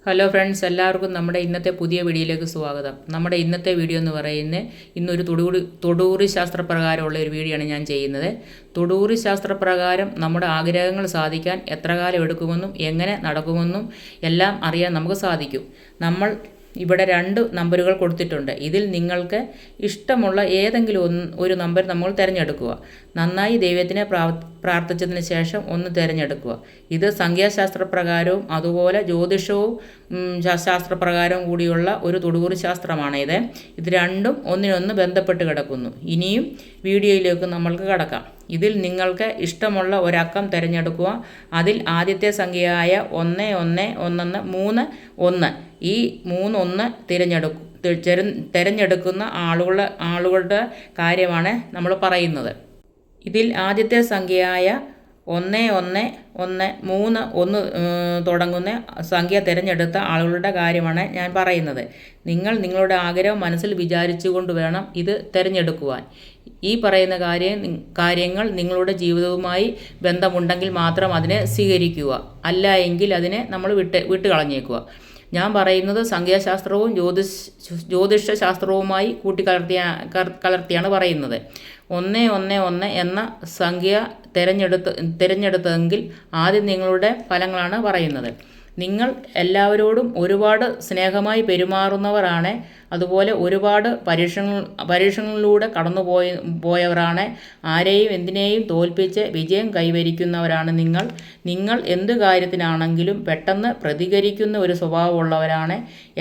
Hello friends, എല്ലാവർക്കും നമ്മുടെ ഇന്നത്തെ പുതിയ വീഡിയോയിലേക്ക് സ്വാഗതം. നമ്മുടെ ഇന്നത്തെ വീഡിയോ എന്ന് പറയുന്നത് ഇന്നൊരു തൊടൂറി ശാസ്ത്രപ്രകാരമുള്ള ഒരു വീഡിയോ ആണ് ഞാൻ ചെയ്യുന്നത്. തൊടൂറി ശാസ്ത്രപ്രകാരം നമ്മുടെ ആഗ്രഹങ്ങൾ സാധിക്കാൻ എത്ര കാലം എടുക്കുമെന്നും എങ്ങനെ നടക്കുമെന്നും എല്ലാം അറിയാൻ നമുക്ക് സാധിക്കും. നമ്മൾ ഇവിടെ 2 നമ്പറുകൾ കൊടുത്തിട്ടുണ്ട്. ഇതിൽ നിങ്ങൾക്ക് ഇഷ്ടമുള്ള ഏതെങ്കിലും ഒരു നമ്പർ നമ്മൾ തിരഞ്ഞെടുക്കുക. നന്നായി ദൈവത്തിനെ പ്രാർത്ഥിച്ചതിന് ശേഷം ഒന്ന് തിരഞ്ഞെടുക്കുക. ഇത് സംഖ്യാശാസ്ത്രപ്രകാരവും അതുപോലെ ജ്യോതിഷവും ശാസ്ത്രപ്രകാരവും കൂടിയുള്ള ഒരു തൊടുകുറി ശാസ്ത്രമാണ് ഇത് രണ്ടും ഒന്നിനൊന്ന് ബന്ധപ്പെട്ട് കിടക്കുന്നു. ഇനിയും വീഡിയോയിലേക്ക് നമ്മൾക്ക് കടക്കാം. ഇതിൽ നിങ്ങൾക്ക് ഇഷ്ടമുള്ള ഒരക്കം തിരഞ്ഞെടുക്കുക. അതിൽ ആദ്യത്തെ സംഖ്യയായ 111131 ഈ 31 തിരഞ്ഞെടുക്കുന്ന ആളുകളുടെ കാര്യമാണ് നമ്മൾ പറയുന്നത്. ഇതിൽ ആദ്യത്തെ സംഖ്യയായ 1131 തുടങ്ങുന്ന സംഖ്യ തിരഞ്ഞെടുത്ത ആളുകളുടെ കാര്യമാണ് ഞാൻ പറയുന്നത്. നിങ്ങളുടെ ആഗ്രഹം മനസ്സിൽ വിചാരിച്ചുകൊണ്ട് വേണം ഇത് തിരഞ്ഞെടുക്കുവാൻ. ഈ പറയുന്ന കാര്യങ്ങൾ നിങ്ങളുടെ ജീവിതവുമായി ബന്ധമുണ്ടെങ്കിൽ മാത്രം അതിനെ സ്വീകരിക്കുക. അല്ല എങ്കിൽ അതിനെ നമ്മൾ വിട്ട് കളഞ്ഞേക്കുക. ഞാൻ പറയുന്നത് സംഖ്യാശാസ്ത്രവും ജ്യോതിഷ ശാസ്ത്രവുമായി കൂട്ടിക്കലർത്തിയാണ് പറയുന്നത്. 111 എന്ന സംഖ്യ തിരഞ്ഞെടുത്തെങ്കിൽ ആദ്യം നിങ്ങളുടെ ഫലങ്ങളാണ് പറയുന്നത്. നിങ്ങൾ എല്ലാവരോടും ഒരുപാട് സ്നേഹമായി പെരുമാറുന്നവരാണ്. അതുപോലെ ഒരുപാട് പരീക്ഷണങ്ങളിലൂടെ പോയവരാണ്. ആരെയും എന്തിനേയും തോൽപ്പിച്ച് വിജയം കൈവരിക്കുന്നവരാണ് നിങ്ങൾ എന്ത് കാര്യത്തിനാണെങ്കിലും പെട്ടെന്ന് പ്രതികരിക്കുന്ന ഒരു സ്വഭാവമുള്ളവരാണ്.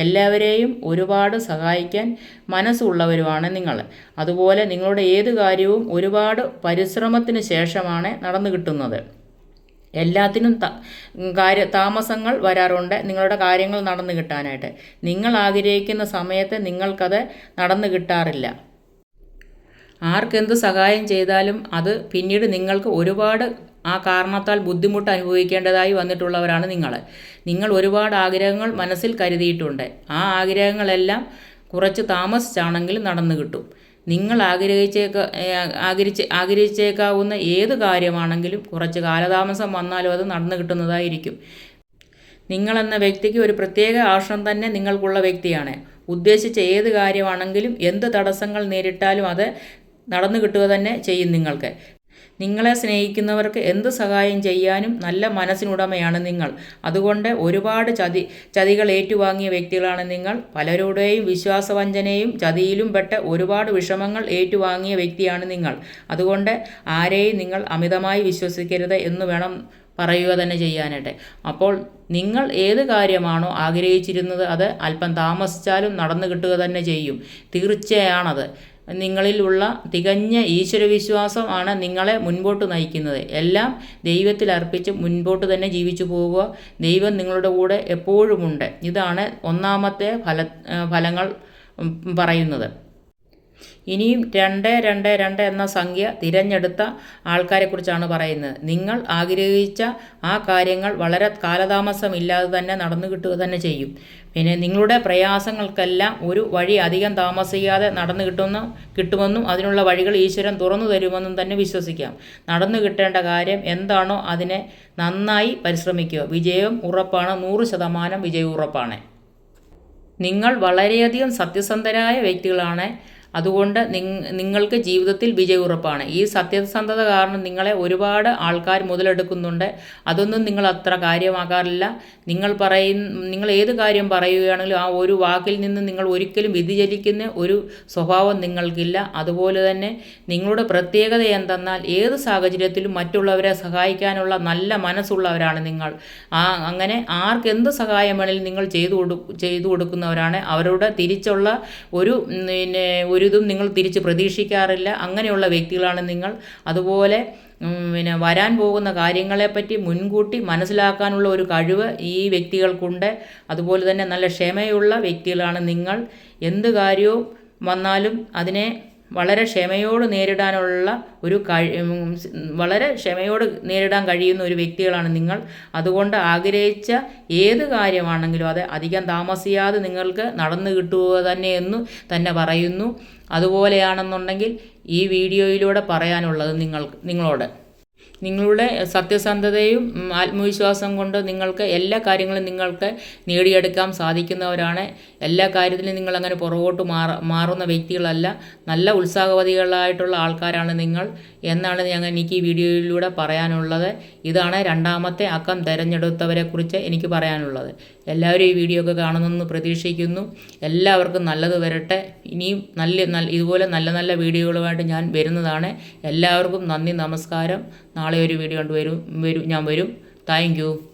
എല്ലാവരെയും ഒരുപാട് സഹായിക്കാൻ മനസ്സുള്ളവരുമാണ് നിങ്ങൾ. അതുപോലെ നിങ്ങളുടെ ഏത് കാര്യവും ഒരുപാട് പരിശ്രമത്തിന് ശേഷമാണ് നടന്നു കിട്ടുന്നത്. എല്ലാത്തിനും താമസങ്ങൾ വരാറുണ്ട് നിങ്ങളുടെ കാര്യങ്ങൾ നടന്നു കിട്ടാനായിട്ട്. നിങ്ങൾ ആഗ്രഹിക്കുന്ന സമയത്ത് നിങ്ങൾക്കത് നടന്നു കിട്ടാറില്ല. ആർക്കെന്ത് സഹായം ചെയ്താലും അത് പിന്നീട് നിങ്ങൾക്ക് ഒരുപാട് ആ കാരണത്താൽ ബുദ്ധിമുട്ട് അനുഭവിക്കേണ്ടതായി വന്നിട്ടുള്ളവരാണ് നിങ്ങൾ ഒരുപാട് ആഗ്രഹങ്ങൾ മനസ്സിൽ കരുതിയിട്ടുണ്ട്. ആ ആഗ്രഹങ്ങളെല്ലാം കുറച്ച് താമസിച്ചാണെങ്കിലും നടന്നു കിട്ടും. നിങ്ങൾ ആഗ്രഹിച്ചേക്കാവുന്ന ഏത് കാര്യമാണെങ്കിലും കുറച്ച് കാലതാമസം വന്നാലും അത് നടന്നു കിട്ടുന്നതായിരിക്കും. നിങ്ങളെന്ന വ്യക്തിക്ക് ഒരു പ്രത്യേക ആശ്രയം തന്നെ നിങ്ങൾക്കുള്ള വ്യക്തിയാണ്. ഉദ്ദേശിച്ച ഏത് കാര്യമാണെങ്കിലും എന്ത് തടസ്സങ്ങൾ നേരിട്ടാലും അത് നടന്നു കിട്ടുക തന്നെ ചെയ്യും നിങ്ങൾക്ക്. നിങ്ങളെ സ്നേഹിക്കുന്നവർക്ക് എന്ത് സഹായം ചെയ്യാനും നല്ല മനസ്സിനുടമയാണ് നിങ്ങൾ. അതുകൊണ്ട് ഒരുപാട് ചതികൾ ഏറ്റുവാങ്ങിയ വ്യക്തികളാണ് നിങ്ങൾ. പലരുടെയും വിശ്വാസവഞ്ചനയും ചതിയിലും പെട്ട് ഒരുപാട് വിഷമങ്ങൾ ഏറ്റുവാങ്ങിയ വ്യക്തിയാണ് നിങ്ങൾ. അതുകൊണ്ട് ആരെയും നിങ്ങൾ അമിതമായി വിശ്വസിക്കരുത് എന്ന് വേണം പറയുക തന്നെ ചെയ്യാനായിട്ട്. അപ്പോൾ നിങ്ങൾ ഏത് കാര്യമാണോ ആഗ്രഹിച്ചിരുന്നത് അത് അല്പം താമസിച്ചാലും നടന്നു കിട്ടുക തന്നെ ചെയ്യും. തീർച്ചയാണത്. നിങ്ങളിലുള്ള തികഞ്ഞ ഈശ്വരവിശ്വാസം ആണ് നിങ്ങളെ മുൻപോട്ട് നയിക്കുന്നത്. എല്ലാം ദൈവത്തിൽ അർപ്പിച്ച് മുൻപോട്ട് തന്നെ ജീവിച്ചു പോവുക. ദൈവം നിങ്ങളുടെ കൂടെ എപ്പോഴുമുണ്ട്. ഇതാണ് ഒന്നാമത്തെ ഫലങ്ങൾ പറയുന്നത്. ഇനിയും 222 എന്ന സംഖ്യ തിരഞ്ഞെടുത്ത ആൾക്കാരെക്കുറിച്ചാണ് പറയുന്നത്. നിങ്ങൾ ആഗ്രഹിച്ച ആ കാര്യങ്ങൾ വളരെ കാലതാമസമില്ലാതെ തന്നെ നടന്നു കിട്ടുക തന്നെ ചെയ്യും. പിന്നെ നിങ്ങളുടെ പ്രയാസങ്ങൾക്കെല്ലാം ഒരു വഴി അധികം താമസിയാതെ നടന്നു കിട്ടുമെന്നും അതിനുള്ള വഴികൾ ഈശ്വരൻ തുറന്നു തരുമെന്നും തന്നെ വിശ്വസിക്കാം. നടന്നു കിട്ടേണ്ട കാര്യം എന്താണോ അതിനെ നന്നായി പരിശ്രമിക്കുക. വിജയം ഉറപ്പാണ്. 100% വിജയം ഉറപ്പാണ്. നിങ്ങൾ വളരെയധികം സത്യസന്ധരായ വ്യക്തികളാണ്. അതുകൊണ്ട് നിങ്ങൾക്ക് ജീവിതത്തിൽ വിജയം ഉറപ്പാണ്. ഈ സത്യസന്ധത കാരണം നിങ്ങളെ ഒരുപാട് ആൾക്കാർ മുതലെടുക്കുന്നുണ്ട്. അതൊന്നും നിങ്ങൾ അത്ര കാര്യമാക്കാറില്ല. നിങ്ങൾ ഏത് കാര്യം പറയുകയാണെങ്കിലും ആ ഒരു വാക്കിൽ നിന്ന് നിങ്ങൾ ഒരിക്കലും വ്യതിചലിക്കുന്ന ഒരു സ്വഭാവം നിങ്ങൾക്കില്ല. അതുപോലെ തന്നെ നിങ്ങളുടെ പ്രത്യേകത എന്തെന്നാൽ ഏത് സാഹചര്യത്തിലും മറ്റുള്ളവരെ സഹായിക്കാനുള്ള നല്ല മനസ്സുള്ളവരാണ് നിങ്ങൾ. അങ്ങനെ ആർക്കെന്ത് സഹായം വേണമെങ്കിലും നിങ്ങൾ ചെയ്തു കൊടുക്കുന്നവരാണ്. അവരുടെ തിരിച്ചുള്ള ഒരിതും നിങ്ങൾ തിരിച്ച് പ്രതീക്ഷിക്കാറില്ല. അങ്ങനെയുള്ള വ്യക്തികളാണ് നിങ്ങൾ. അതുപോലെ വരാൻ പോകുന്ന കാര്യങ്ങളെപ്പറ്റി മുൻകൂട്ടി മനസ്സിലാക്കാനുള്ള ഒരു കഴിവ് ഈ വ്യക്തികൾക്കുണ്ട്. അതുപോലെ തന്നെ നല്ല ക്ഷമയുള്ള വ്യക്തികളാണ് നിങ്ങൾ. എന്ത് കാര്യവും വന്നാലും അതിനെ വളരെ ക്ഷമയോട് നേരിടാൻ കഴിയുന്ന ഒരു വ്യക്തികളാണ് നിങ്ങൾ. അതുകൊണ്ട് ആഗ്രഹിച്ച ഏത് കാര്യമാണെങ്കിലും അത് അധികം താമസിയാതെ നിങ്ങൾക്ക് നടന്നു കിട്ടുക തന്നെയെന്നു തന്നെ പറയുന്നു. അതുപോലെയാണെന്നുണ്ടെങ്കിൽ ഈ വീഡിയോയിലൂടെ പറയാനുള്ളത് നിങ്ങളോട് നിങ്ങളുടെ സത്യസന്ധതയും ആത്മവിശ്വാസം കൊണ്ട് നിങ്ങൾക്ക് എല്ലാ കാര്യങ്ങളും നിങ്ങൾക്ക് നേടിയെടുക്കാൻ സാധിക്കുന്നവരാണ്. എല്ലാ കാര്യത്തിലും നിങ്ങളങ്ങനെ പുറകോട്ട് മാറുന്ന വ്യക്തികളല്ല. നല്ല ഉത്സാഹവതികളായിട്ടുള്ള ആൾക്കാരാണ് നിങ്ങൾ എന്നാണ് എനിക്ക് ഈ വീഡിയോയിലൂടെ പറയാനുള്ളത്. ഇതാണ് രണ്ടാമത്തെ അക്കം തിരഞ്ഞെടുത്തവരെക്കുറിച്ച് എനിക്ക് പറയാനുള്ളത്. എല്ലാവരും ഈ വീഡിയോ ഒക്കെ കാണുമെന്ന് പ്രതീക്ഷിക്കുന്നു. എല്ലാവർക്കും നല്ലത് വരട്ടെ. ഇനിയും ഇതുപോലെ നല്ല നല്ല വീഡിയോകളുമായിട്ട് ഞാൻ വരുന്നതാണ്. എല്ലാവർക്കും നന്ദി, നമസ്കാരം. നാളെ ഒരു വീഡിയോ കൊണ്ട് ഞാൻ വരും. Thank you.